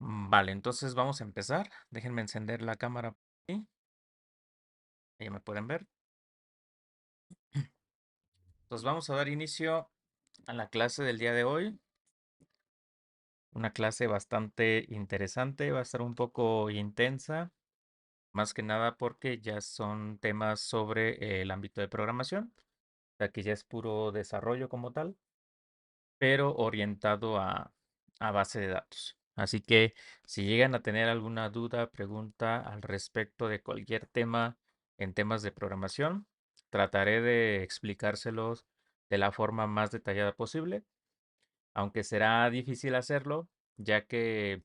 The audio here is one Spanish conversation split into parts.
Vale, entonces vamos a empezar. Déjenme encender la cámara por aquí. Ya me pueden ver. Entonces vamos a dar inicio a la clase del día de hoy. Una clase bastante interesante, va a estar un poco intensa, más que nada porque ya son temas sobre el ámbito de programación, o sea que ya es puro desarrollo como tal, pero orientado a base de datos. Así que si llegan a tener alguna duda, pregunta al respecto de cualquier tema en temas de programación, trataré de explicárselos de la forma más detallada posible, aunque será difícil hacerlo, ya que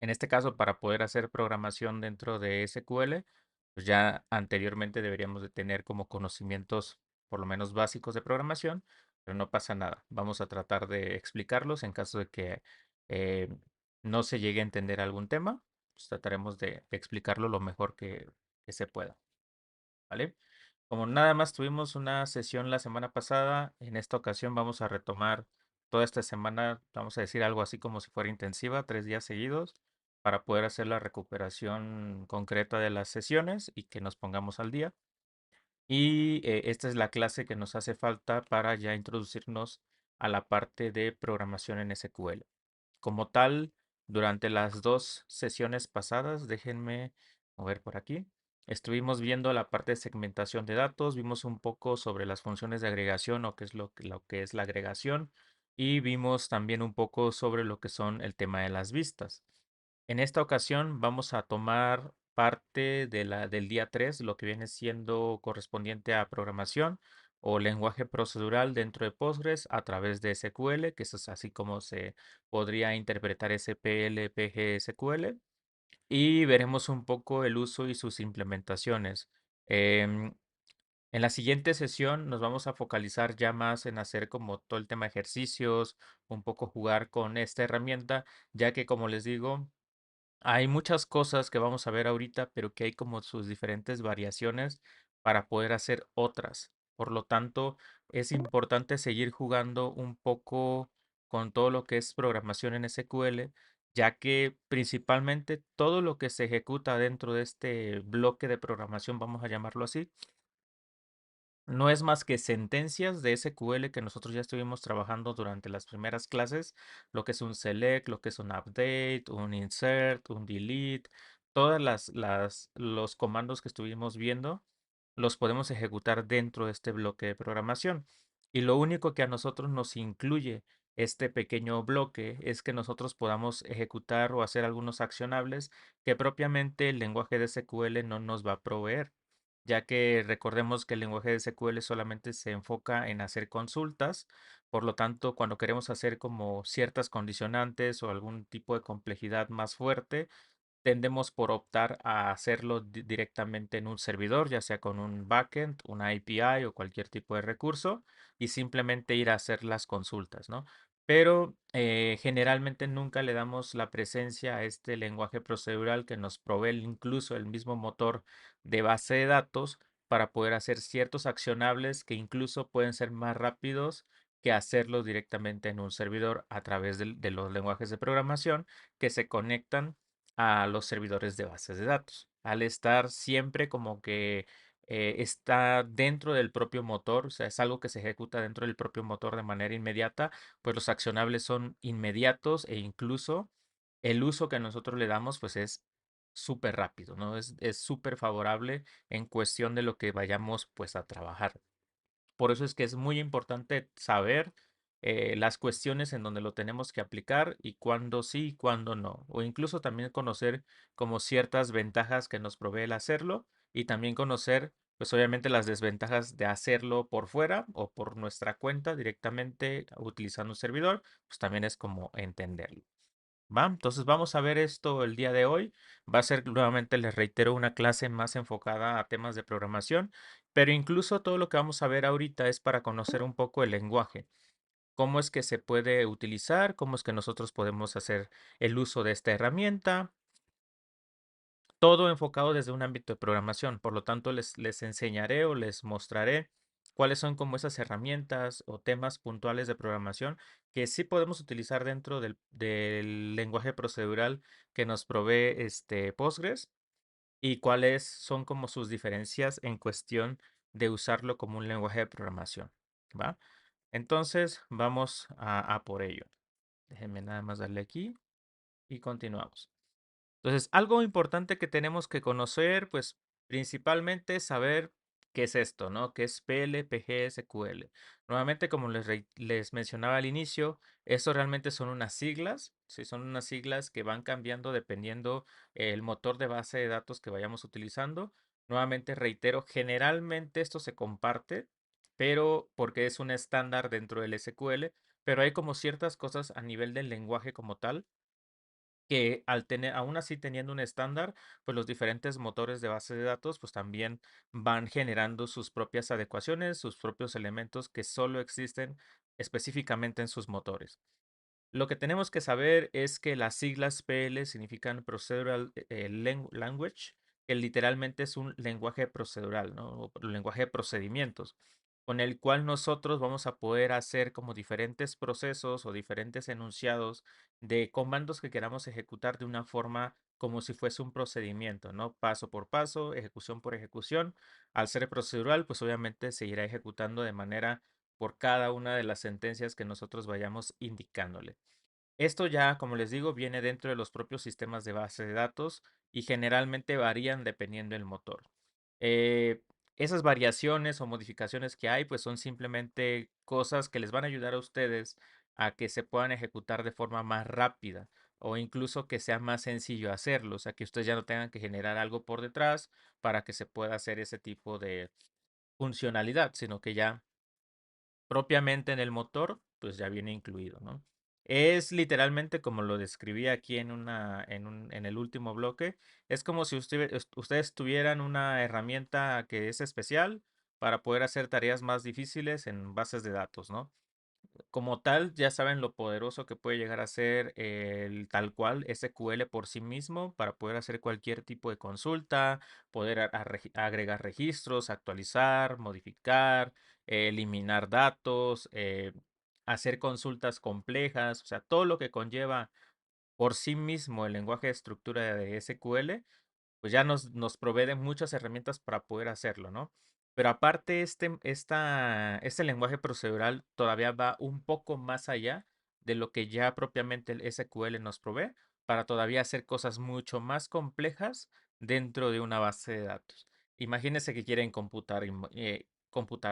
en este caso para poder hacer programación dentro de SQL, pues ya anteriormente deberíamos de tener como conocimientos por lo menos básicos de programación, pero no pasa nada. Vamos a tratar de explicarlos en caso de que eh, no se llegue a entender algún tema, pues trataremos de explicarlo lo mejor que se pueda, ¿vale? Como nada más tuvimos una sesión la semana pasada, en esta ocasión vamos a retomar toda esta semana, vamos a decir algo así como si fuera intensiva, 3 días seguidos, para poder hacer la recuperación concreta de las sesiones y que nos pongamos al día. Y esta es la clase que nos hace falta para ya introducirnos a la parte de programación en SQL. Como tal, durante las dos sesiones pasadas, déjenme mover por aquí, estuvimos viendo la parte de segmentación de datos, vimos un poco sobre las funciones de agregación o qué es lo que es la agregación y vimos también un poco sobre lo que son el tema de las vistas. En esta ocasión vamos a tomar parte del día 3, lo que viene siendo correspondiente a programación o lenguaje procedural dentro de Postgres a través de SQL, que eso es así como se podría interpretar SPL, PG, SQL, y veremos un poco el uso y sus implementaciones. Em, en la siguiente sesión nos vamos a focalizar ya más en hacer como todo el tema de ejercicios, un poco jugar con esta herramienta, ya que como les digo, hay muchas cosas que vamos a ver ahorita, pero que hay como sus diferentes variaciones para poder hacer otras. Por lo tanto, es importante seguir jugando un poco con todo lo que es programación en SQL, ya que principalmente todo lo que se ejecuta dentro de este bloque de programación, vamos a llamarlo así, no es más que sentencias de SQL que nosotros ya estuvimos trabajando durante las primeras clases, lo que es un select, lo que es un update, un insert, un delete, todas los comandos que estuvimos viendo los podemos ejecutar dentro de este bloque de programación. Y lo único que a nosotros nos incluye este pequeño bloque es que nosotros podamos ejecutar o hacer algunos accionables que propiamente el lenguaje de SQL no nos va a proveer, ya que recordemos que el lenguaje de SQL solamente se enfoca en hacer consultas, por lo tanto, cuando queremos hacer como ciertas condicionantes o algún tipo de complejidad más fuerte, tendemos por optar a hacerlo directamente en un servidor, ya sea con un backend, una API o cualquier tipo de recurso, y simplemente ir a hacer las consultas, ¿no? Pero generalmente nunca le damos la presencia a este lenguaje procedural que nos provee incluso el mismo motor de base de datos para poder hacer ciertos accionables que incluso pueden ser más rápidos que hacerlo directamente en un servidor a través de los lenguajes de programación que se conectan a los servidores de bases de datos. Al estar siempre como que está dentro del propio motor, o sea, es algo que se ejecuta dentro del propio motor de manera inmediata, pues los accionables son inmediatos e incluso el uso que nosotros le damos pues es súper rápido, ¿no? Es súper favorable en cuestión de lo que vayamos pues a trabajar. Por eso es que es muy importante saber las cuestiones en donde lo tenemos que aplicar y cuándo sí y cuándo no. O incluso también conocer como ciertas ventajas que nos provee el hacerlo y también conocer, pues obviamente las desventajas de hacerlo por fuera o por nuestra cuenta directamente utilizando un servidor, pues también es como entenderlo. ¿Va? Entonces vamos a ver esto el día de hoy. Va a ser nuevamente, les reitero, una clase más enfocada a temas de programación, pero incluso todo lo que vamos a ver ahorita es para conocer un poco el lenguaje, cómo es que se puede utilizar, cómo es que nosotros podemos hacer el uso de esta herramienta, todo enfocado desde un ámbito de programación. Por lo tanto, les enseñaré o les mostraré cuáles son como esas herramientas o temas puntuales de programación que sí podemos utilizar dentro del lenguaje procedural que nos provee Postgres y cuáles son como sus diferencias en cuestión de usarlo como un lenguaje de programación, ¿va? Entonces, vamos a por ello. Déjenme nada más darle aquí y continuamos. Entonces, algo importante que tenemos que conocer, pues principalmente es saber qué es esto, ¿no? ¿Qué es PL, PG, SQL? Nuevamente, como les mencionaba al inicio, esto realmente son unas siglas, sí, son unas siglas que van cambiando dependiendo el motor de base de datos que vayamos utilizando. Nuevamente, reitero, generalmente esto se comparte, pero porque es un estándar dentro del SQL, pero hay como ciertas cosas a nivel del lenguaje como tal que al tener, aún así teniendo un estándar, pues los diferentes motores de base de datos, pues también van generando sus propias adecuaciones, sus propios elementos que solo existen específicamente en sus motores. Lo que tenemos que saber es que las siglas PL significan Procedural Language, que literalmente es un lenguaje procedural, ¿no? O lenguaje de procedimientos, con el cual nosotros vamos a poder hacer como diferentes procesos o diferentes enunciados de comandos que queramos ejecutar de una forma como si fuese un procedimiento, ¿no? Paso por paso, ejecución por ejecución. Al ser procedural, pues obviamente se irá ejecutando de manera por cada una de las sentencias que nosotros vayamos indicándole. Esto ya, como les digo, viene dentro de los propios sistemas de base de datos y generalmente varían dependiendo del motor. Eh, Esas variaciones o modificaciones que hay, pues son simplemente cosas que les van a ayudar a ustedes a que se puedan ejecutar de forma más rápida o incluso que sea más sencillo hacerlo, o sea, que ustedes ya no tengan que generar algo por detrás para que se pueda hacer ese tipo de funcionalidad, sino que ya propiamente en el motor, pues ya viene incluido, ¿no? Es literalmente como lo describí aquí en el último bloque. Es como si ustedes tuvieran una herramienta que es especial para poder hacer tareas más difíciles en bases de datos, ¿no? Como tal, ya saben lo poderoso que puede llegar a ser el tal cual SQL por sí mismo para poder hacer cualquier tipo de consulta, poder agregar registros, actualizar, modificar, eliminar datos, hacer consultas complejas, o sea, todo lo que conlleva por sí mismo el lenguaje de estructura de SQL pues ya nos provee de muchas herramientas para poder hacerlo, ¿no? Pero aparte, este lenguaje procedural todavía va un poco más allá de lo que ya propiamente el SQL nos provee para todavía hacer cosas mucho más complejas dentro de una base de datos. Imagínense que quieren computar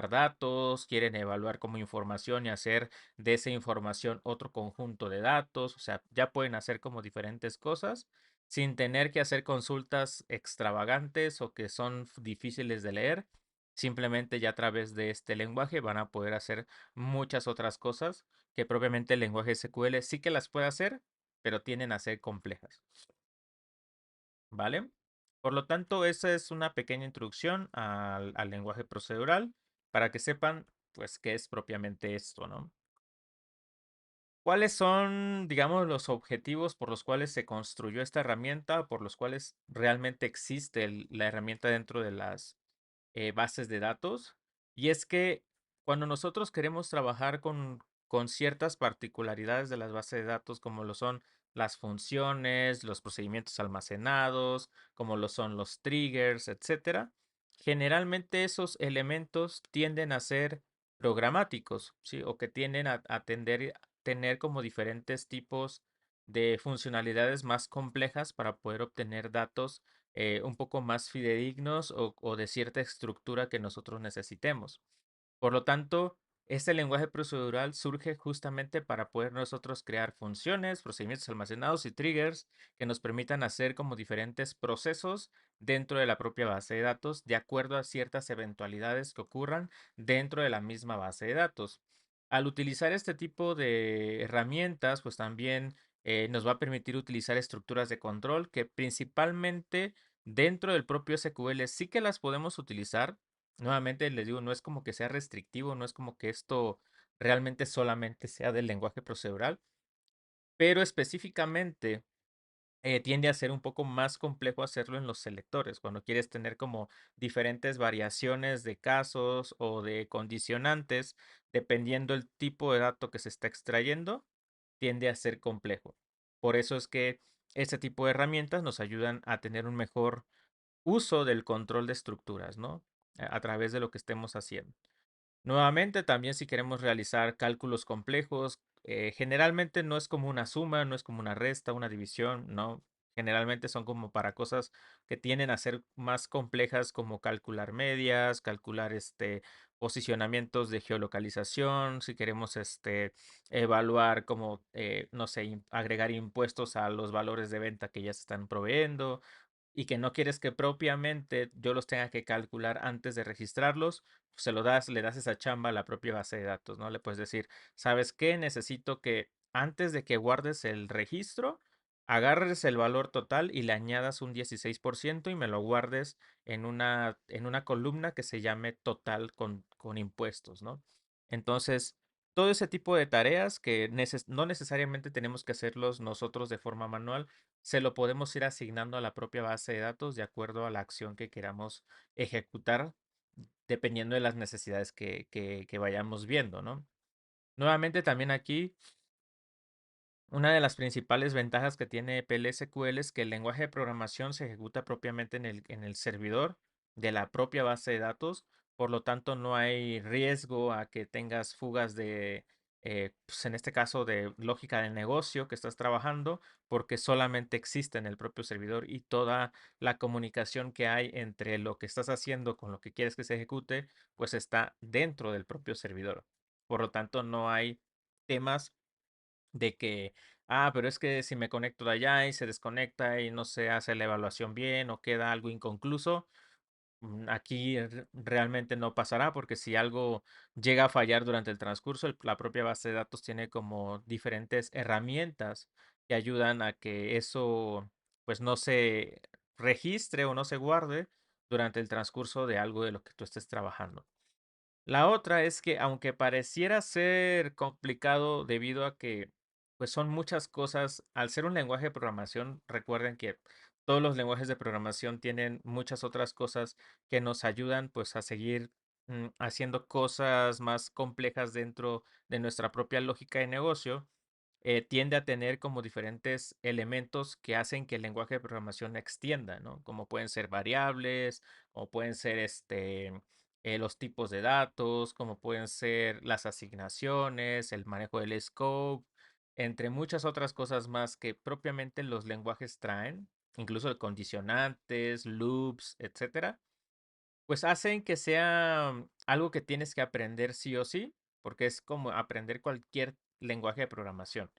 datos, quieren evaluar como información y hacer de esa información otro conjunto de datos, o sea, ya pueden hacer como diferentes cosas sin tener que hacer consultas extravagantes o que son difíciles de leer. Simplemente ya a través de este lenguaje van a poder hacer muchas otras cosas que propiamente el lenguaje SQL sí que las puede hacer, pero tienden a ser complejas, ¿vale? Por lo tanto, esa es una pequeña introducción al lenguaje procedural para que sepan, pues, qué es propiamente esto, ¿no? ¿Cuáles son, digamos, los objetivos por los cuales se construyó esta herramienta, por los cuales realmente existe la herramienta dentro de las bases de datos? Y es que cuando nosotros queremos trabajar con ciertas particularidades de las bases de datos, como lo son las funciones, los procedimientos almacenados, como lo son los triggers, etcétera, generalmente esos elementos tienden a ser programáticos, ¿sí? O que tienden a tener como diferentes tipos de funcionalidades más complejas para poder obtener datos un poco más fidedignos o de cierta estructura que nosotros necesitemos. Por lo tanto, este lenguaje procedural surge justamente para poder nosotros crear funciones, procedimientos almacenados y triggers que nos permitan hacer como diferentes procesos dentro de la propia base de datos de acuerdo a ciertas eventualidades que ocurran dentro de la misma base de datos. Al utilizar este tipo de herramientas, pues también nos va a permitir utilizar estructuras de control que principalmente dentro del propio SQL sí que las podemos utilizar. Nuevamente les digo, no es como que sea restrictivo, no es como que esto realmente solamente sea del lenguaje procedural, pero específicamente tiende a ser un poco más complejo hacerlo en los selectores, cuando quieres tener como diferentes variaciones de casos o de condicionantes, dependiendo el tipo de dato que se está extrayendo, tiende a ser complejo. Por eso es que este tipo de herramientas nos ayudan a tener un mejor uso del control de estructuras, ¿no? A través de lo que estemos haciendo. Nuevamente, también si queremos realizar cálculos complejos, generalmente no es como una suma, no es como una resta, una división, no. Generalmente son como para cosas que tienden a ser más complejas, como calcular medias, calcular posicionamientos de geolocalización, si queremos evaluar como, no sé, agregar impuestos a los valores de venta que ya se están proveyendo y que no quieres que propiamente yo los tenga que calcular antes de registrarlos, pues se lo das, le das esa chamba a la propia base de datos, ¿no? Le puedes decir, ¿sabes qué? Necesito que antes de que guardes el registro, agarres el valor total y le añadas un 16% y me lo guardes en una columna que se llame total con impuestos, ¿no? Entonces, todo ese tipo de tareas que no necesariamente tenemos que hacerlos nosotros de forma manual, se lo podemos ir asignando a la propia base de datos de acuerdo a la acción que queramos ejecutar, dependiendo de las necesidades que vayamos viendo, ¿no? Nuevamente también aquí una de las principales ventajas que tiene PLSQL es que el lenguaje de programación se ejecuta propiamente en el servidor de la propia base de datos, por lo tanto no hay riesgo a que tengas fugas de, pues en este caso, de lógica de negocio que estás trabajando, porque solamente existe en el propio servidor y toda la comunicación que hay entre lo que estás haciendo con lo que quieres que se ejecute, pues está dentro del propio servidor. Por lo tanto, no hay temas de que, pero es que si me conecto de allá y se desconecta y no se hace la evaluación bien o queda algo inconcluso, aquí realmente no pasará porque si algo llega a fallar durante el transcurso, la propia base de datos tiene como diferentes herramientas que ayudan a que eso pues no se registre o no se guarde durante el transcurso de algo de lo que tú estés trabajando. La otra es que aunque pareciera ser complicado debido a que pues son muchas cosas, al ser un lenguaje de programación, recuerden que todos los lenguajes de programación tienen muchas otras cosas que nos ayudan pues a seguir haciendo cosas más complejas dentro de nuestra propia lógica de negocio. Tiende a tener como diferentes elementos que hacen que el lenguaje de programación extienda, ¿no? Como pueden ser variables, o pueden ser los tipos de datos, como pueden ser las asignaciones, el manejo del scope, entre muchas otras cosas más que propiamente los lenguajes traen, incluso condicionantes, loops, etcétera, pues hacen que sea algo que tienes que aprender sí o sí, porque es como aprender cualquier lenguaje de programación.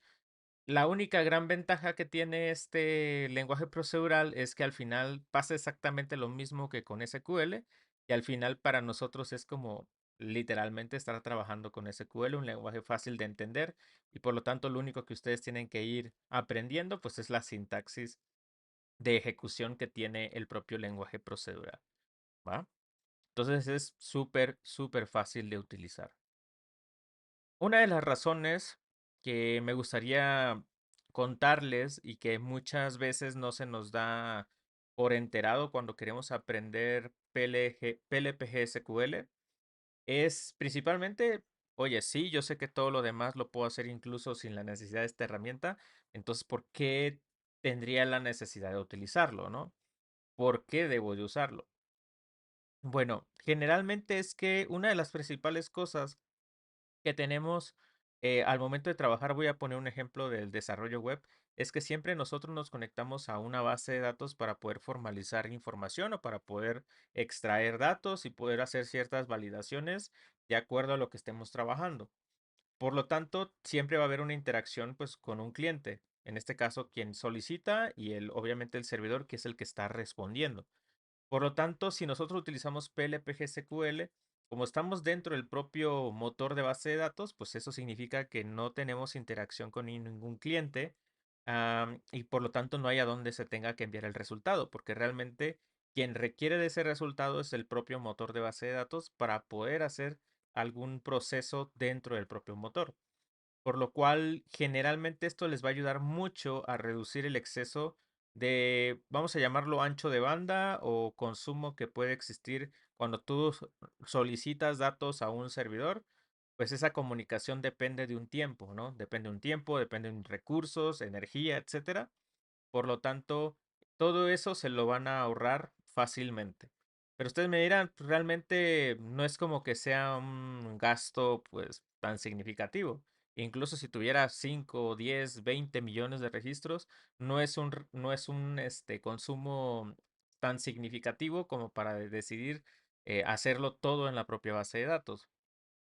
La única gran ventaja que tiene este lenguaje procedural es que al final pasa exactamente lo mismo que con SQL y al final para nosotros es como literalmente estar trabajando con SQL, un lenguaje fácil de entender y por lo tanto lo único que ustedes tienen que ir aprendiendo pues es la sintaxis de ejecución que tiene el propio lenguaje procedural, ¿va? Entonces es súper, súper fácil de utilizar. Una de las razones que me gustaría contarles y que muchas veces no se nos da por enterado cuando queremos aprender PLPG SQL es principalmente, oye, sí, yo sé que todo lo demás lo puedo hacer incluso sin la necesidad de esta herramienta, entonces, ¿por qué tendría la necesidad de utilizarlo, no? ¿Por qué debo de usarlo? Bueno, generalmente es que una de las principales cosas que tenemos al momento de trabajar, voy a poner un ejemplo del desarrollo web, es que siempre nosotros nos conectamos a una base de datos para poder formalizar información o para poder extraer datos y poder hacer ciertas validaciones de acuerdo a lo que estemos trabajando. Por lo tanto, siempre va a haber una interacción pues con un cliente, en este caso quien solicita y obviamente el servidor que es el que está respondiendo. Por lo tanto, si nosotros utilizamos PLPG SQL, como estamos dentro del propio motor de base de datos, pues eso significa que no tenemos interacción con ningún cliente, y por lo tanto no hay a dónde se tenga que enviar el resultado, porque realmente quien requiere de ese resultado es el propio motor de base de datos para poder hacer algún proceso dentro del propio motor. Por lo cual, generalmente esto les va a ayudar mucho a reducir el exceso vamos a llamarlo ancho de banda o consumo que puede existir cuando tú solicitas datos a un servidor, pues esa comunicación depende de un tiempo, ¿no? Depende de un tiempo, depende de recursos, energía, etcétera. Por lo tanto, todo eso se lo van a ahorrar fácilmente. Pero ustedes me dirán, pues, realmente no es como que sea un gasto pues tan significativo. Incluso si tuviera 5, 10, 20 millones de registros, no es un consumo tan significativo como para decidir hacerlo todo en la propia base de datos.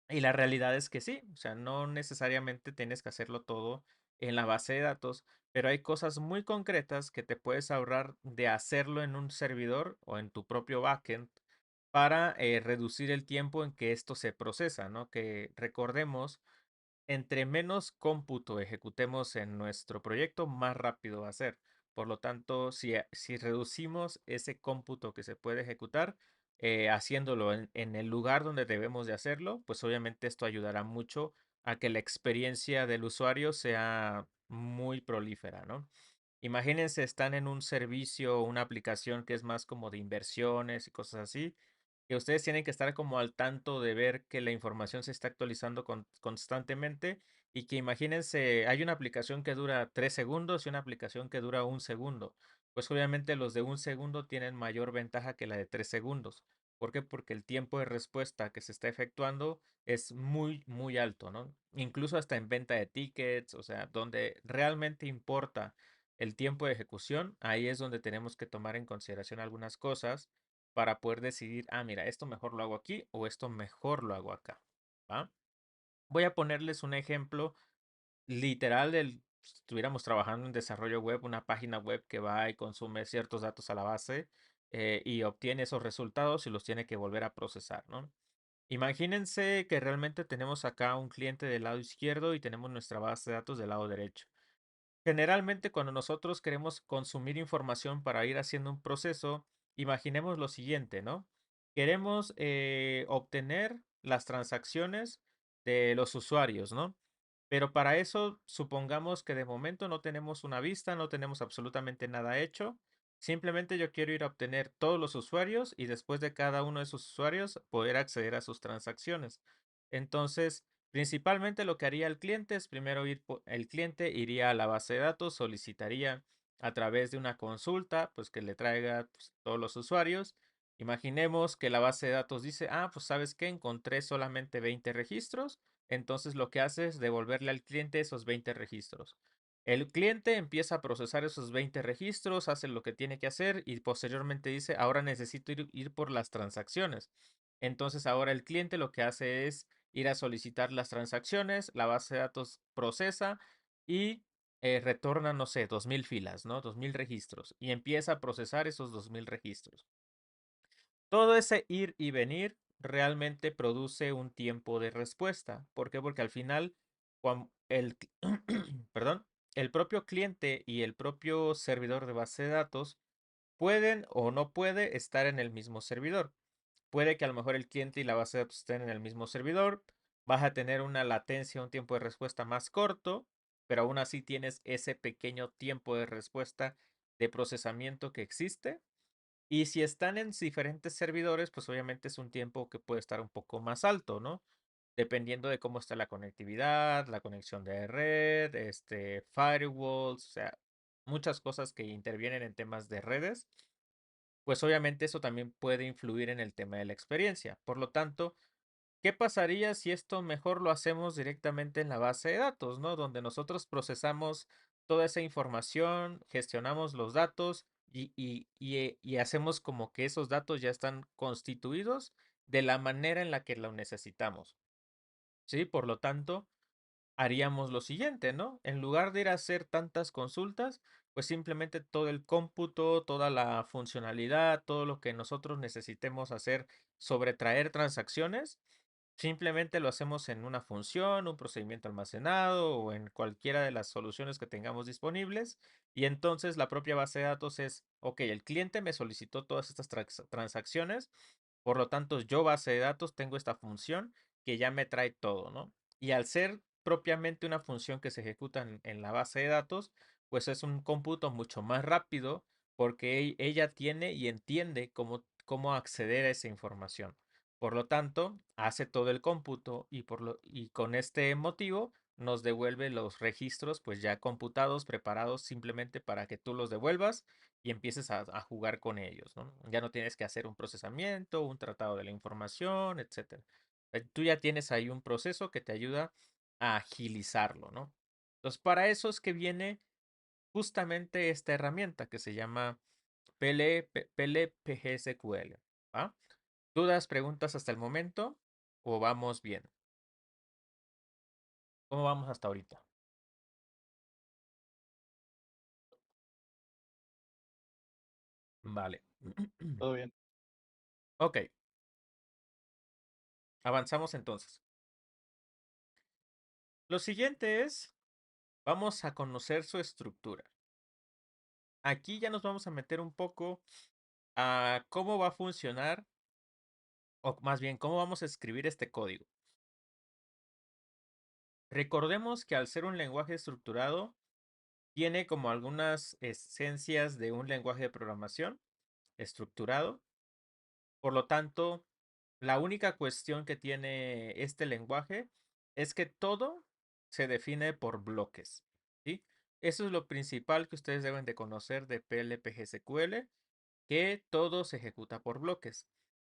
Y la realidad es que sí, o sea, no necesariamente tienes que hacerlo todo en la base de datos, pero hay cosas muy concretas que te puedes ahorrar de hacerlo en un servidor o en tu propio backend para reducir el tiempo en que esto se procesa, ¿no? Que recordemos, entre menos cómputo ejecutemos en nuestro proyecto, más rápido va a ser. Por lo tanto, si reducimos ese cómputo que se puede ejecutar, haciéndolo en el lugar donde debemos de hacerlo, pues obviamente esto ayudará mucho a que la experiencia del usuario sea muy prolífera, ¿no? Imagínense, están en un servicio o una aplicación que es más como de inversiones y cosas así, que ustedes tienen que estar como al tanto de ver que la información se está actualizando constantemente y que imagínense, hay una aplicación que dura 3 segundos y una aplicación que dura 1 segundo. Pues obviamente los de 1 segundo tienen mayor ventaja que la de 3 segundos. ¿Por qué? Porque el tiempo de respuesta que se está efectuando es muy, muy alto, ¿no? Incluso hasta en venta de tickets, o sea, donde realmente importa el tiempo de ejecución, ahí es donde tenemos que tomar en consideración algunas cosas para poder decidir, ah, mira, esto mejor lo hago aquí o esto mejor lo hago acá. ¿Va? Voy a ponerles un ejemplo literal del, si estuviéramos trabajando en desarrollo web, una página web que va y consume ciertos datos a la base y obtiene esos resultados y los tiene que volver a procesar, ¿no? Imagínense que realmente tenemos acá un cliente del lado izquierdo y tenemos nuestra base de datos del lado derecho. Generalmente, cuando nosotros queremos consumir información para ir haciendo un proceso, imaginemos lo siguiente, ¿no? Queremos obtener las transacciones de los usuarios, ¿no? Pero para eso, supongamos que de momento no tenemos una vista, no tenemos absolutamente nada hecho. Simplemente yo quiero ir a obtener todos los usuarios y después de cada uno de esos usuarios poder acceder a sus transacciones. Entonces, principalmente lo que haría el cliente es primero el cliente iría a la base de datos, solicitaría a través de una consulta, pues que le traiga pues, todos los usuarios. Imaginemos que la base de datos dice, ah, pues sabes que encontré solamente 20 registros, entonces lo que hace es devolverle al cliente esos 20 registros. El cliente empieza a procesar esos 20 registros, hace lo que tiene que hacer y posteriormente dice, ahora necesito ir por las transacciones. Entonces ahora el cliente lo que hace es ir a solicitar las transacciones, la base de datos procesa y retorna, no sé, 2000 filas, ¿no? 2000 registros y empieza a procesar esos 2000 registros. Todo ese ir y venir realmente produce un tiempo de respuesta. ¿Por qué? Porque al final, perdón, el propio cliente y el propio servidor de base de datos pueden o no puede estar en el mismo servidor. Puede que a lo mejor el cliente y la base de datos estén en el mismo servidor, vas a tener una latencia, un tiempo de respuesta más corto, pero aún así tienes ese pequeño tiempo de respuesta de procesamiento que existe. Y si están en diferentes servidores, pues obviamente es un tiempo que puede estar un poco más alto, ¿no? Dependiendo de cómo está la conectividad, la conexión de red, firewalls, o sea, muchas cosas que intervienen en temas de redes, pues obviamente eso también puede influir en el tema de la experiencia. Por lo tanto, ¿qué pasaría si esto mejor lo hacemos directamente en la base de datos, ¿no? Donde nosotros procesamos toda esa información, gestionamos los datos y hacemos como que esos datos ya están constituidos de la manera en la que lo necesitamos, ¿sí? Por lo tanto, haríamos lo siguiente, ¿no? En lugar de ir a hacer tantas consultas, pues simplemente todo el cómputo, toda la funcionalidad, todo lo que nosotros necesitemos hacer sobre traer transacciones, simplemente lo hacemos en una función, un procedimiento almacenado o en cualquiera de las soluciones que tengamos disponibles. Y entonces la propia base de datos es, ok, el cliente me solicitó todas estas transacciones, por lo tanto yo base de datos tengo esta función que ya me trae todo, ¿no? Y al ser propiamente una función que se ejecuta en la base de datos, pues es un cómputo mucho más rápido porque ella tiene y entiende cómo acceder a esa información. Por lo tanto, hace todo el cómputo y con este motivo nos devuelve los registros pues ya computados, preparados simplemente para que tú los devuelvas y empieces a jugar con ellos, ¿no? Ya no tienes que hacer un procesamiento, un tratado de la información, etcétera. Tú ya tienes ahí un proceso que te ayuda a agilizarlo, ¿no? Entonces, para eso es que viene justamente esta herramienta que se llama PLPGSQL. ¿Va? ¿Dudas, preguntas hasta el momento? ¿O vamos bien? ¿Cómo vamos hasta ahorita? Vale. Todo bien. Ok, avanzamos entonces. Lo siguiente es, vamos a conocer su estructura. Aquí ya nos vamos a meter un poco a cómo va a funcionar, o más bien, cómo vamos a escribir este código. Recordemos que al ser un lenguaje estructurado, tiene como algunas esencias de un lenguaje de programación estructurado. Por lo tanto, la única cuestión que tiene este lenguaje es que todo se define por bloques, ¿sí? Eso es lo principal que ustedes deben de conocer de PLPGSQL, que todo se ejecuta por bloques.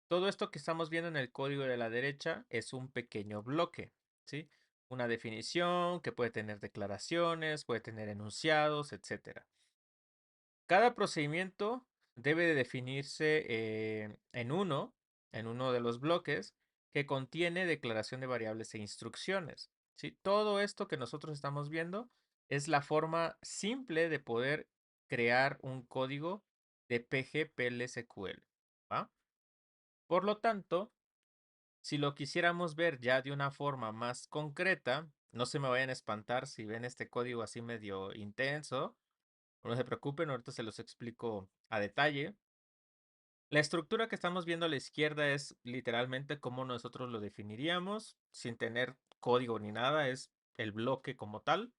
Todo esto que estamos viendo en el código de la derecha es un pequeño bloque, ¿sí? Una definición que puede tener declaraciones, puede tener enunciados, etcétera. Cada procedimiento debe de definirse en uno de los bloques que contiene declaración de variables e instrucciones, ¿sí? Todo esto que nosotros estamos viendo es la forma simple de poder crear un código de PG-PL-SQL, ¿va? Por lo tanto, si lo quisiéramos ver ya de una forma más concreta, no se me vayan a espantar si ven este código así medio intenso. No se preocupen, ahorita se los explico a detalle. La estructura que estamos viendo a la izquierda es literalmente cómo nosotros lo definiríamos, sin tener código ni nada, es el bloque como tal.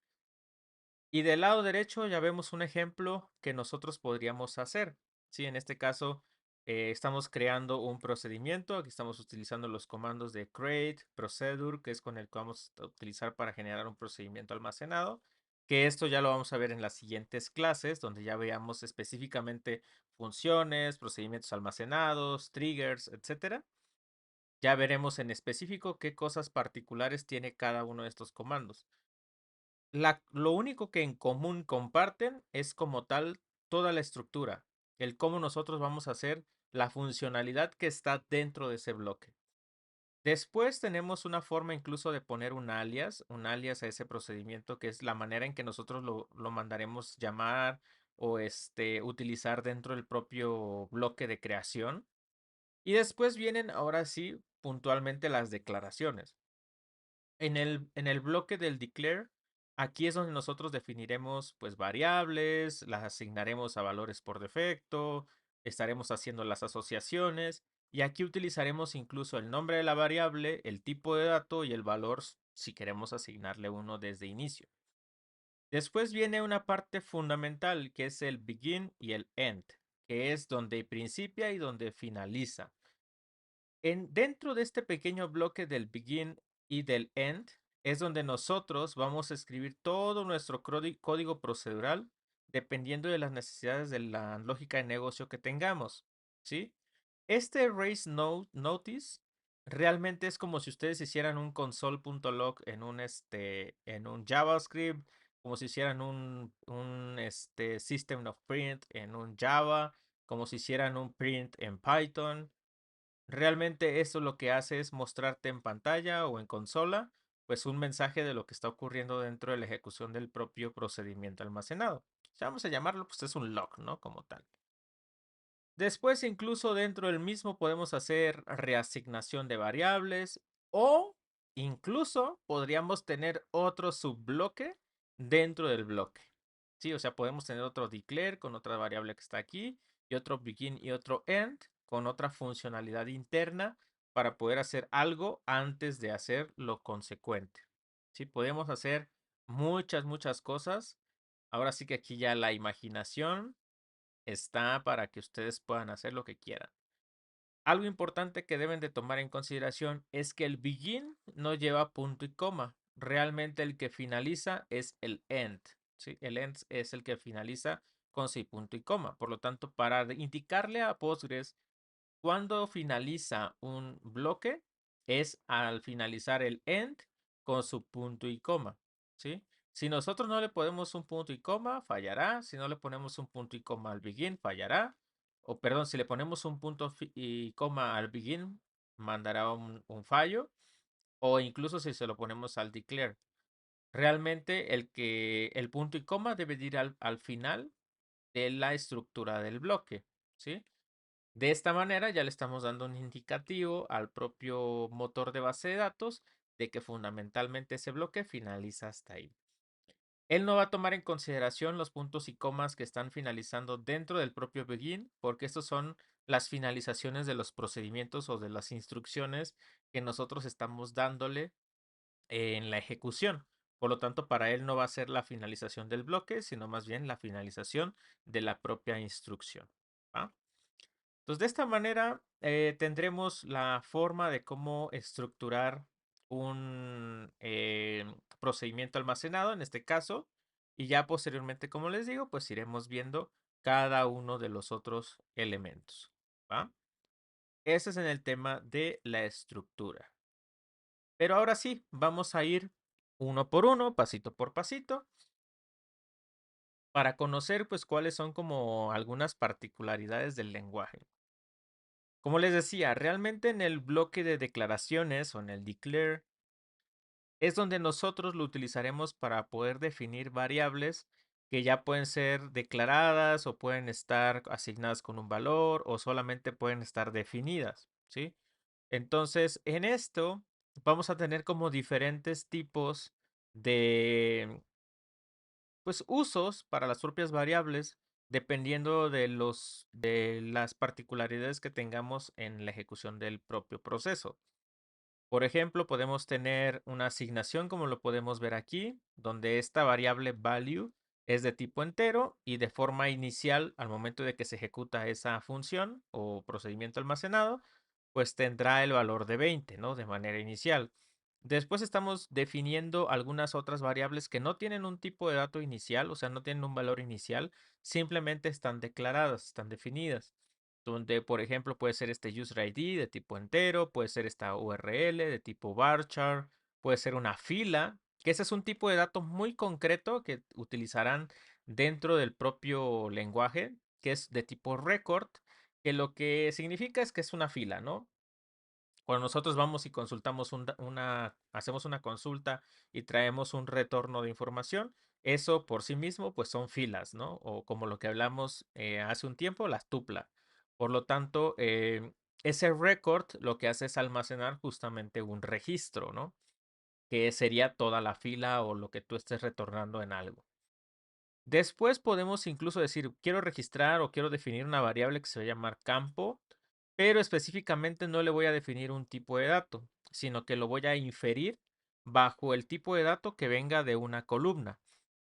Y del lado derecho ya vemos un ejemplo que nosotros podríamos hacer. Sí, en este caso estamos creando un procedimiento. Aquí estamos utilizando los comandos de create, procedure, que es con el que vamos a utilizar para generar un procedimiento almacenado. Que esto ya lo vamos a ver en las siguientes clases, donde ya veamos específicamente funciones, procedimientos almacenados, triggers, etcétera. Ya veremos en específico qué cosas particulares tiene cada uno de estos comandos. Lo único que en común comparten es como tal toda la estructura, el cómo nosotros vamos a hacer la funcionalidad que está dentro de ese bloque. Después tenemos una forma incluso de poner un alias a ese procedimiento, que es la manera en que nosotros lo mandaremos llamar o utilizar dentro del propio bloque de creación. Y después vienen ahora sí puntualmente las declaraciones. En el bloque del declare, aquí es donde nosotros definiremos pues variables, las asignaremos a valores por defecto, estaremos haciendo las asociaciones y aquí utilizaremos incluso el nombre de la variable, el tipo de dato y el valor si queremos asignarle uno desde inicio. Después viene una parte fundamental que es el begin y el end, que es donde principia y donde finaliza. Dentro de este pequeño bloque del begin y del end es donde nosotros vamos a escribir todo nuestro código procedural dependiendo de las necesidades de la lógica de negocio que tengamos, ¿sí? Este raise notice realmente es como si ustedes hicieran un console.log en un JavaScript, como si hicieran un system of print en un Java, como si hicieran un print en Python. Realmente eso lo que hace es mostrarte en pantalla o en consola, pues un mensaje de lo que está ocurriendo dentro de la ejecución del propio procedimiento almacenado. Ya vamos a llamarlo, pues es un log, ¿no? Como tal. Después, incluso dentro del mismo podemos hacer reasignación de variables o incluso podríamos tener otro subbloque dentro del bloque. Sí, o sea, podemos tener otro declare con otra variable que está aquí y otro begin y otro end con otra funcionalidad interna para poder hacer algo antes de hacer lo consecuente. Sí, podemos hacer muchas cosas. Ahora sí que aquí ya la imaginación está para que ustedes puedan hacer lo que quieran. Algo importante que deben de tomar en consideración es que el begin no lleva punto y coma. Realmente el que finaliza es el end. ¿Sí? El end es el que finaliza con su punto y coma. Por lo tanto, para indicarle a Postgres cuando finaliza un bloque, es al finalizar el end con su punto y coma. ¿Sí? Si nosotros no le ponemos un punto y coma, fallará. Si no le ponemos un punto y coma al begin, fallará. O perdón, si le ponemos un punto y coma al begin, mandará un fallo. O incluso si se lo ponemos al declare. Realmente el punto y coma debe ir al final de la estructura del bloque. ¿Sí? De esta manera ya le estamos dando un indicativo al propio motor de base de datos de que fundamentalmente ese bloque finaliza hasta ahí. Él no va a tomar en consideración los puntos y comas que están finalizando dentro del propio begin, porque estos son las finalizaciones de los procedimientos o de las instrucciones que nosotros estamos dándole en la ejecución. Por lo tanto, para él no va a ser la finalización del bloque, sino más bien la finalización de la propia instrucción. ¿Va? Entonces, de esta manera tendremos la forma de cómo estructurar un procedimiento almacenado, en este caso, y ya posteriormente, como les digo, pues iremos viendo cada uno de los otros elementos. ¿Va? Ese es en el tema de la estructura. Pero ahora sí, vamos a ir uno por uno, pasito por pasito, para conocer pues cuáles son como algunas particularidades del lenguaje. Como les decía, realmente en el bloque de declaraciones o en el declare es donde nosotros lo utilizaremos para poder definir variables que ya pueden ser declaradas o pueden estar asignadas con un valor o solamente pueden estar definidas, ¿sí? Entonces, en esto vamos a tener como diferentes tipos de pues usos para las propias variables dependiendo de las particularidades que tengamos en la ejecución del propio proceso. Por ejemplo, podemos tener una asignación como lo podemos ver aquí, donde esta variable value es de tipo entero y de forma inicial al momento de que se ejecuta esa función o procedimiento almacenado, pues tendrá el valor de 20, ¿no? De manera inicial. Después estamos definiendo algunas otras variables que no tienen un tipo de dato inicial, o sea, no tienen un valor inicial, simplemente están declaradas, están definidas. Donde, por ejemplo, puede ser este user ID de tipo entero, puede ser esta URL de tipo varchar, puede ser una fila, que ese es un tipo de dato muy concreto que utilizarán dentro del propio lenguaje, que es de tipo record, que lo que significa es que es una fila, ¿no? Cuando nosotros vamos y consultamos hacemos una consulta y traemos un retorno de información, eso por sí mismo pues son filas, ¿no? O como lo que hablamos hace un tiempo, las tupla. Por lo tanto, ese record lo que hace es almacenar justamente un registro, ¿no? Que sería toda la fila o lo que tú estés retornando en algo. Después podemos incluso decir, quiero registrar o quiero definir una variable que se va a llamar campo, pero específicamente no le voy a definir un tipo de dato, sino que lo voy a inferir bajo el tipo de dato que venga de una columna.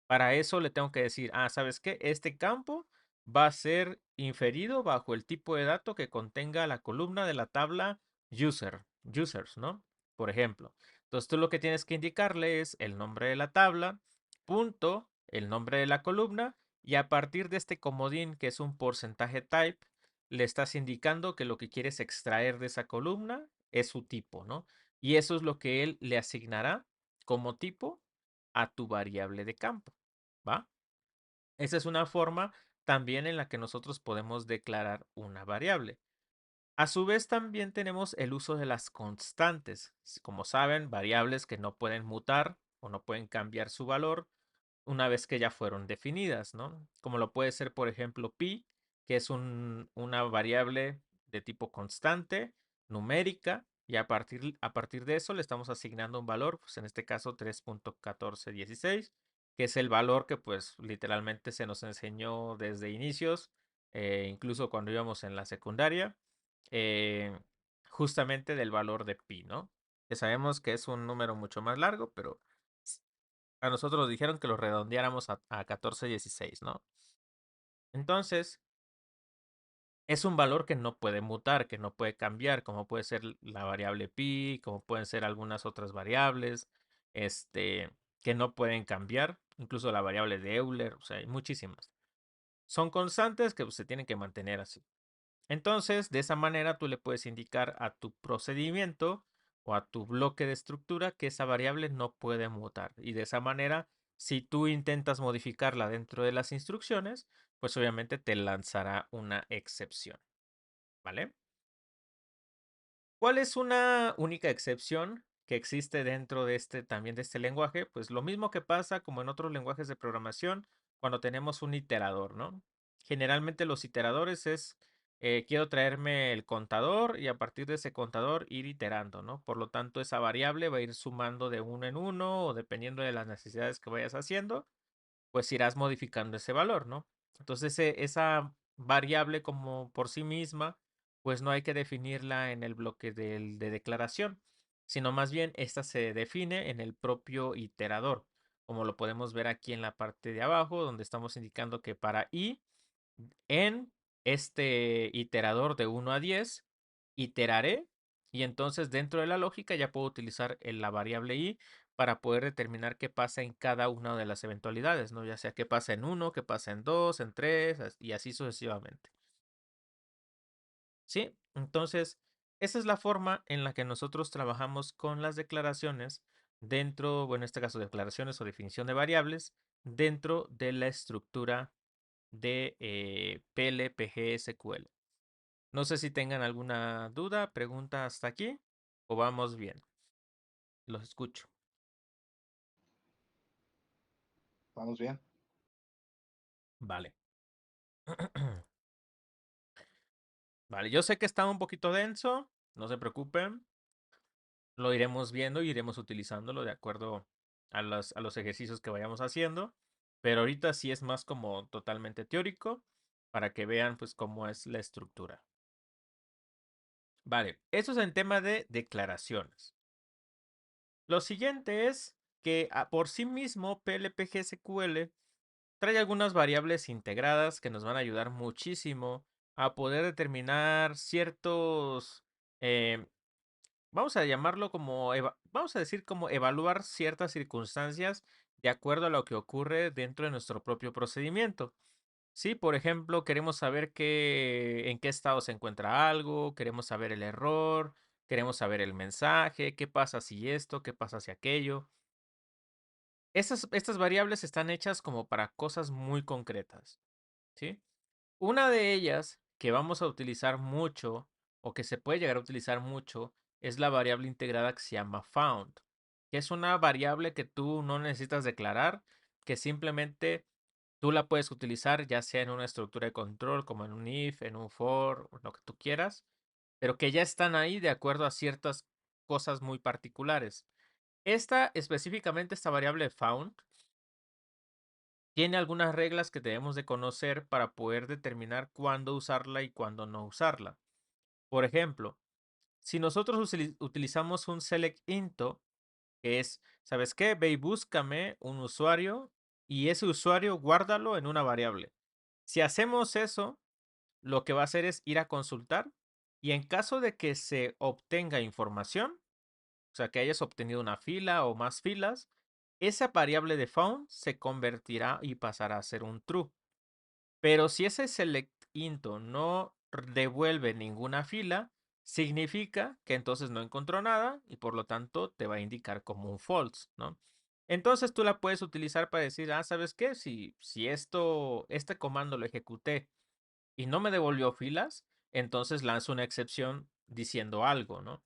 Para eso le tengo que decir, ¿sabes qué? Este campo va a ser inferido bajo el tipo de dato que contenga la columna de la tabla users, ¿no? Por ejemplo. Entonces tú lo que tienes que indicarle es el nombre de la tabla, punto, el nombre de la columna, y a partir de este comodín que es un porcentaje type, le estás indicando que lo que quieres extraer de esa columna es su tipo, ¿no? Y eso es lo que él le asignará como tipo a tu variable de campo, ¿va? Esa es una forma también en la que nosotros podemos declarar una variable. A su vez también tenemos el uso de las constantes. Como saben, variables que no pueden mutar o no pueden cambiar su valor una vez que ya fueron definidas, ¿no? Como lo puede ser, por ejemplo, pi, que es una variable de tipo constante, numérica, y a partir de eso le estamos asignando un valor, pues en este caso 3.1416, que es el valor que pues literalmente se nos enseñó desde inicios, incluso cuando íbamos en la secundaria, eh, justamente del valor de pi, ¿no? Que sabemos que es un número mucho más largo, pero A nosotros nos dijeron que lo redondeáramos a 1416, ¿no? Entonces, es un valor que no puede mutar, que no puede cambiar, como puede ser la variable pi, como pueden ser algunas otras variables, este, que no pueden cambiar, incluso la variable de Euler, o sea, hay muchísimas. Son constantes que pues, se tienen que mantener así. Entonces, de esa manera tú le puedes indicar a tu procedimiento o a tu bloque de estructura que esa variable no puede mutar. Y de esa manera, si tú intentas modificarla dentro de las instrucciones, pues obviamente te lanzará una excepción. ¿Vale? ¿Cuál es una única excepción que existe dentro de también de este lenguaje? Pues lo mismo que pasa como en otros lenguajes de programación cuando tenemos un iterador, ¿no? Generalmente los iteradores es, quiero traerme el contador y a partir de ese contador ir iterando, ¿no? Por lo tanto, esa variable va a ir sumando de uno en uno o dependiendo de las necesidades que vayas haciendo, pues irás modificando ese valor, ¿no? Entonces, esa variable como por sí misma, pues no hay que definirla en el bloque de declaración, sino más bien esta se define en el propio iterador, como lo podemos ver aquí en la parte de abajo, donde estamos indicando que para i en este iterador de 1 a 10, iteraré y entonces dentro de la lógica ya puedo utilizar la variable i para poder determinar qué pasa en cada una de las eventualidades, ¿no? Ya sea qué pasa en 1, qué pasa en 2, en 3 y así sucesivamente. ¿Sí? Entonces, esa es la forma en la que nosotros trabajamos con las declaraciones dentro, bueno, en este caso declaraciones o definición de variables, dentro de la estructura de PLPG SQL. No sé si tengan alguna duda, pregunta hasta aquí o vamos bien. Los escucho. Vamos bien. Vale. Vale, yo sé que está un poquito denso, no se preocupen. Lo iremos viendo y iremos utilizándolo de acuerdo a los ejercicios que vayamos haciendo. Pero ahorita sí es más como totalmente teórico para que vean pues cómo es la estructura. Vale, eso es en tema de declaraciones. Lo siguiente es que por sí mismo PLPG SQL trae algunas variables integradas que nos van a ayudar muchísimo a poder determinar ciertos, eh, vamos a llamarlo como, vamos a decir como evaluar ciertas circunstancias de acuerdo a lo que ocurre dentro de nuestro propio procedimiento. Sí, por ejemplo, queremos saber en qué estado se encuentra algo, queremos saber el error, queremos saber el mensaje, qué pasa si esto, qué pasa si aquello. Estas variables están hechas como para cosas muy concretas, ¿sí? Una de ellas que vamos a utilizar mucho o que se puede llegar a utilizar mucho es la variable integrada que se llama found, que es una variable que tú no necesitas declarar, que simplemente tú la puedes utilizar ya sea en una estructura de control como en un if, en un for, lo que tú quieras, pero que ya están ahí de acuerdo a ciertas cosas muy particulares. Específicamente esta variable found tiene algunas reglas que debemos de conocer para poder determinar cuándo usarla y cuándo no usarla. Por ejemplo, si nosotros utilizamos un select into, que es, ¿sabes qué? Ve y búscame un usuario y ese usuario guárdalo en una variable. Si hacemos eso, lo que va a hacer es ir a consultar y en caso de que se obtenga información, o sea, que hayas obtenido una fila o más filas, esa variable de found se convertirá y pasará a ser un true. Pero si ese select into no devuelve ninguna fila, significa que entonces no encontró nada y por lo tanto te va a indicar como un false, ¿no? Entonces tú la puedes utilizar para decir, ¿sabes qué? Si este comando lo ejecuté y no me devolvió filas, entonces lanzo una excepción diciendo algo, ¿no?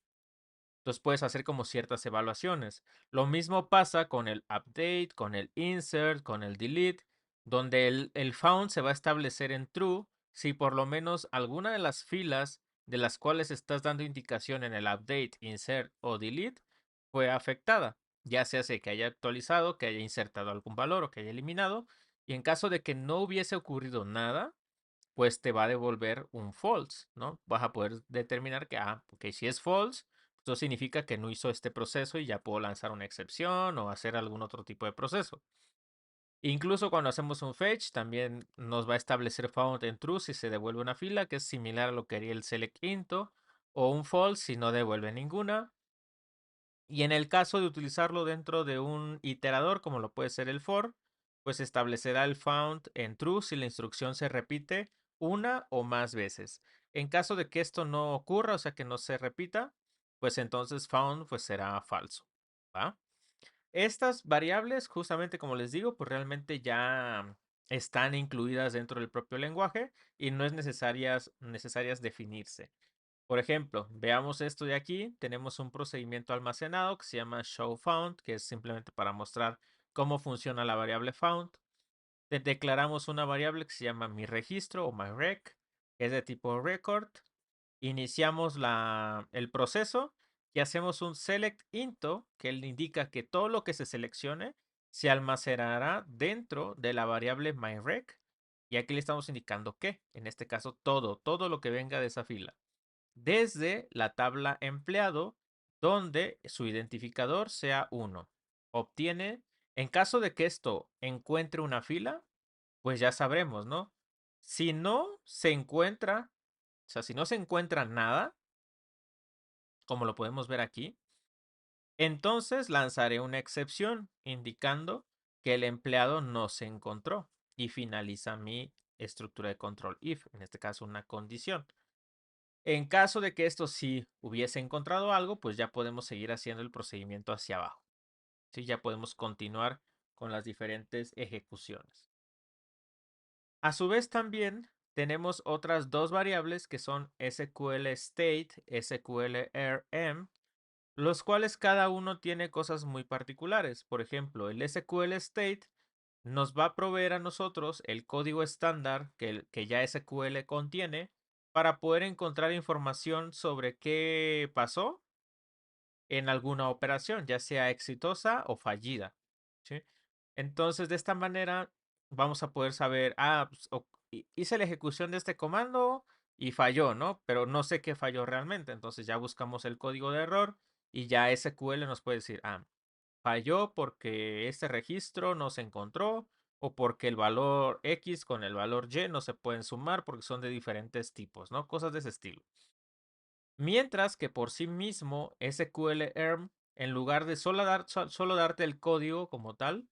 Entonces puedes hacer como ciertas evaluaciones. Lo mismo pasa con el update, con el insert, con el delete, donde el found se va a establecer en true si por lo menos alguna de las filas de las cuales estás dando indicación en el update, insert o delete fue afectada. Ya sea que haya actualizado, que haya insertado algún valor o que haya eliminado. Y en caso de que no hubiese ocurrido nada, pues te va a devolver un false, ¿no? Vas a poder determinar que, ok, si es false, Esto significa que no hizo este proceso y ya puedo lanzar una excepción o hacer algún otro tipo de proceso. Incluso cuando hacemos un fetch, también nos va a establecer found en true si se devuelve una fila, que es similar a lo que haría el select into, o un false si no devuelve ninguna. Y en el caso de utilizarlo dentro de un iterador, como lo puede ser el for, pues establecerá el found en true si la instrucción se repite una o más veces. En caso de que esto no ocurra, o sea que no se repita, pues entonces found pues será falso. ¿Va? Estas variables, justamente como les digo, pues realmente ya están incluidas dentro del propio lenguaje y no es necesarias definirse. Por ejemplo, veamos esto de aquí. Tenemos un procedimiento almacenado que se llama showFound, que es simplemente para mostrar cómo funciona la variable found. Declaramos una variable que se llama mi registro o myRec, que es de tipo record. Iniciamos el proceso y hacemos un select into, que él indica que todo lo que se seleccione se almacenará dentro de la variable myRec. Y aquí le estamos indicando que, en este caso, todo lo que venga de esa fila desde la tabla empleado donde su identificador sea 1. Obtiene, en caso de que esto encuentre una fila, pues ya sabremos, ¿no? Si no se encuentra, o sea, si no se encuentra nada, como lo podemos ver aquí, entonces lanzaré una excepción indicando que el empleado no se encontró y finaliza mi estructura de control if, en este caso una condición. En caso de que esto sí hubiese encontrado algo, pues ya podemos seguir haciendo el procedimiento hacia abajo. ¿Sí? Ya podemos continuar con las diferentes ejecuciones. A su vez también tenemos otras dos variables que son SQL state, SQL rm, los cuales cada uno tiene cosas muy particulares. Por ejemplo, el SQL state nos va a proveer a nosotros el código estándar que ya SQL contiene para poder encontrar información sobre qué pasó en alguna operación, ya sea exitosa o fallida. ¿Sí? Entonces, de esta manera vamos a poder saber, pues, hice la ejecución de este comando y falló, ¿no? Pero no sé qué falló realmente. Entonces ya buscamos el código de error y ya SQL nos puede decir, falló porque este registro no se encontró o porque el valor X con el valor Y no se pueden sumar porque son de diferentes tipos, ¿no? Cosas de ese estilo. Mientras que por sí mismo SQL-erm, en lugar de solo darte el código como tal,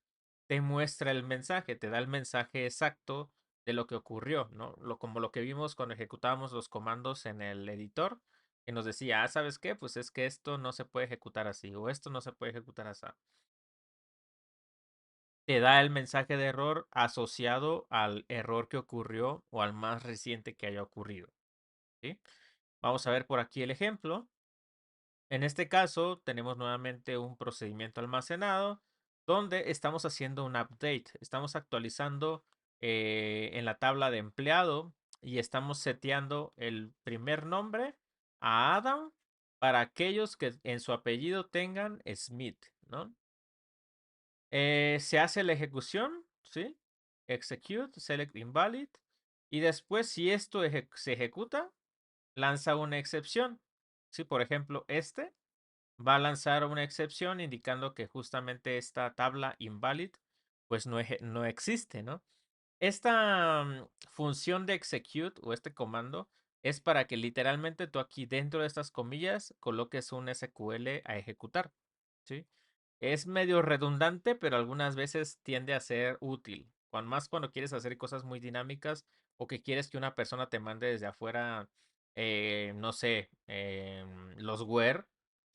te muestra el mensaje, te da el mensaje exacto de lo que ocurrió, ¿no? Como lo que vimos cuando ejecutábamos los comandos en el editor, que nos decía, ¿sabes qué? Pues es que esto no se puede ejecutar así o esto no se puede ejecutar así. Te da el mensaje de error asociado al error que ocurrió o al más reciente que haya ocurrido. ¿Sí? Vamos a ver por aquí el ejemplo. En este caso, tenemos nuevamente un procedimiento almacenado donde estamos haciendo un update. Estamos actualizando en la tabla de empleado y estamos seteando el primer nombre a Adam para aquellos que en su apellido tengan Smith, ¿no? Se hace la ejecución, ¿sí? Execute, select invalid. Y después, si esto se ejecuta, lanza una excepción. ¿Sí? Por ejemplo, este va a lanzar una excepción indicando que justamente esta tabla invalid pues no existe, ¿no? Esta función de execute o este comando es para que literalmente tú aquí dentro de estas comillas coloques un SQL a ejecutar, ¿sí? Es medio redundante, pero algunas veces tiende a ser útil. Más cuando quieres hacer cosas muy dinámicas o que quieres que una persona te mande desde afuera, no sé, los where,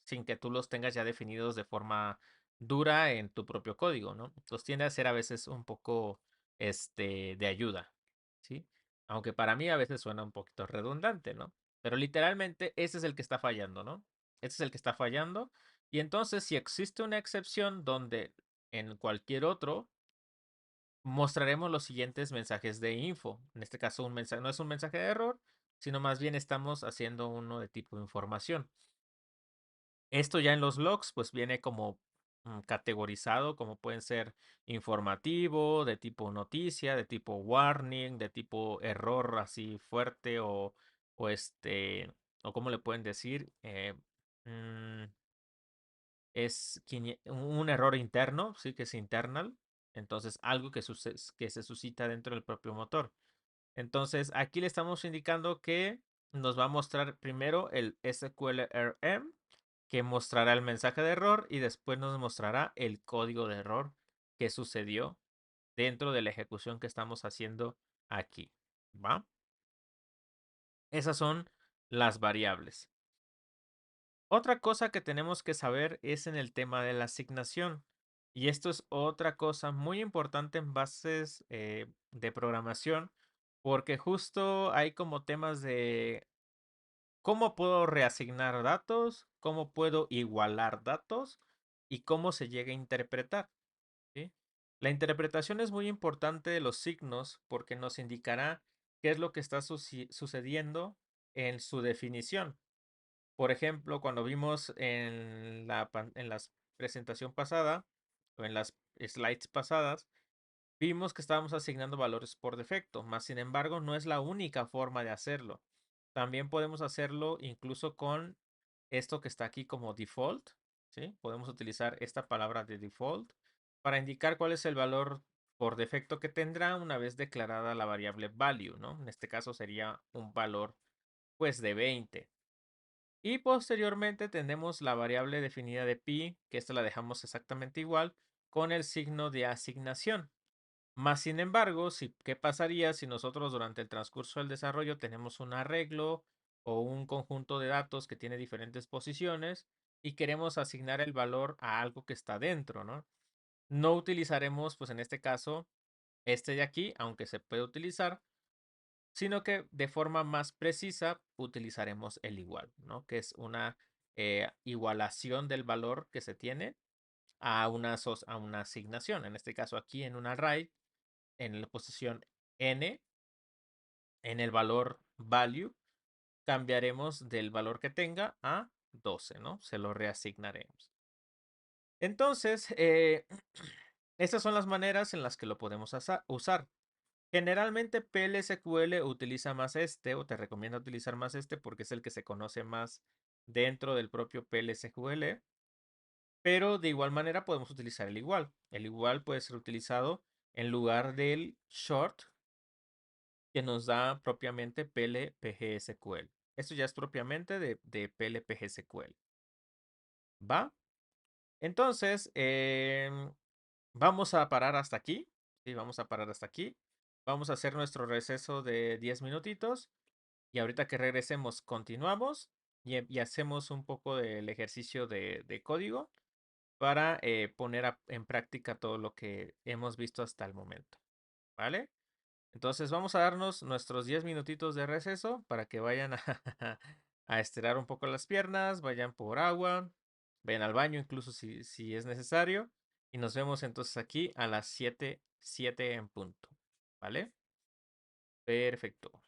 sin que tú los tengas ya definidos de forma dura en tu propio código, ¿no? Entonces tiende a ser a veces un poco de ayuda, ¿sí? Aunque para mí a veces suena un poquito redundante, ¿no? Pero literalmente ese es el que está fallando, ¿no? Ese es el que está fallando. Y entonces, si existe una excepción donde en cualquier otro mostraremos los siguientes mensajes de info. En este caso, un mensaje no es un mensaje de error, sino más bien estamos haciendo uno de tipo información. Esto ya en los logs, pues viene como categorizado, como pueden ser informativo, de tipo noticia, de tipo warning, de tipo error así fuerte o o como le pueden decir, mm, es un error interno, sí, que es internal. Entonces, algo que se suscita dentro del propio motor. Entonces, aquí le estamos indicando que nos va a mostrar primero el SQLRM, que mostrará el mensaje de error y después nos mostrará el código de error que sucedió dentro de la ejecución que estamos haciendo aquí. ¿Va? Esas son las variables. Otra cosa que tenemos que saber es en el tema de la asignación. Y esto es otra cosa muy importante en bases de programación, porque justo hay como temas de cómo puedo reasignar datos, cómo puedo igualar datos y cómo se llega a interpretar. ¿Sí? La interpretación es muy importante de los signos porque nos indicará qué es lo que está sucediendo en su definición. Por ejemplo, cuando vimos en la presentación pasada o en las slides pasadas, vimos que estábamos asignando valores por defecto, más sin embargo no es la única forma de hacerlo. También podemos hacerlo incluso con esto que está aquí como default, ¿sí? Podemos utilizar esta palabra de default para indicar cuál es el valor por defecto que tendrá una vez declarada la variable value, ¿no? En este caso sería un valor pues de 20. Y posteriormente tenemos la variable definida de pi, que esta la dejamos exactamente igual, con el signo de asignación. Más sin embargo, ¿qué pasaría si nosotros durante el transcurso del desarrollo tenemos un arreglo o un conjunto de datos que tiene diferentes posiciones y queremos asignar el valor a algo que está dentro, ¿no? No utilizaremos, pues en este caso, este de aquí, aunque se puede utilizar, sino que de forma más precisa utilizaremos el igual, ¿no? Que es una igualación del valor que se tiene a una asignación. En este caso aquí en un array, en la posición n, en el valor value, cambiaremos del valor que tenga a 12, ¿no? Se lo reasignaremos. Entonces, estas son las maneras en las que lo podemos usar. Generalmente PLSQL utiliza más este o te recomienda utilizar más este porque es el que se conoce más dentro del propio PLSQL, pero de igual manera podemos utilizar el igual. El igual puede ser utilizado en lugar del short que nos da propiamente PLPGSQL. Esto ya es propiamente de PLPGSQL. ¿Va? Entonces, vamos a parar hasta aquí. Sí, vamos a parar hasta aquí. Vamos a hacer nuestro receso de 10 minutitos. Y ahorita que regresemos, continuamos y hacemos un poco del ejercicio de código para poner en práctica todo lo que hemos visto hasta el momento. ¿Vale? Entonces vamos a darnos nuestros 10 minutitos de receso para que vayan a, a estirar un poco las piernas, vayan por agua, vayan al baño incluso si es necesario. Y nos vemos entonces aquí a las 7 en punto. ¿Vale? Perfecto.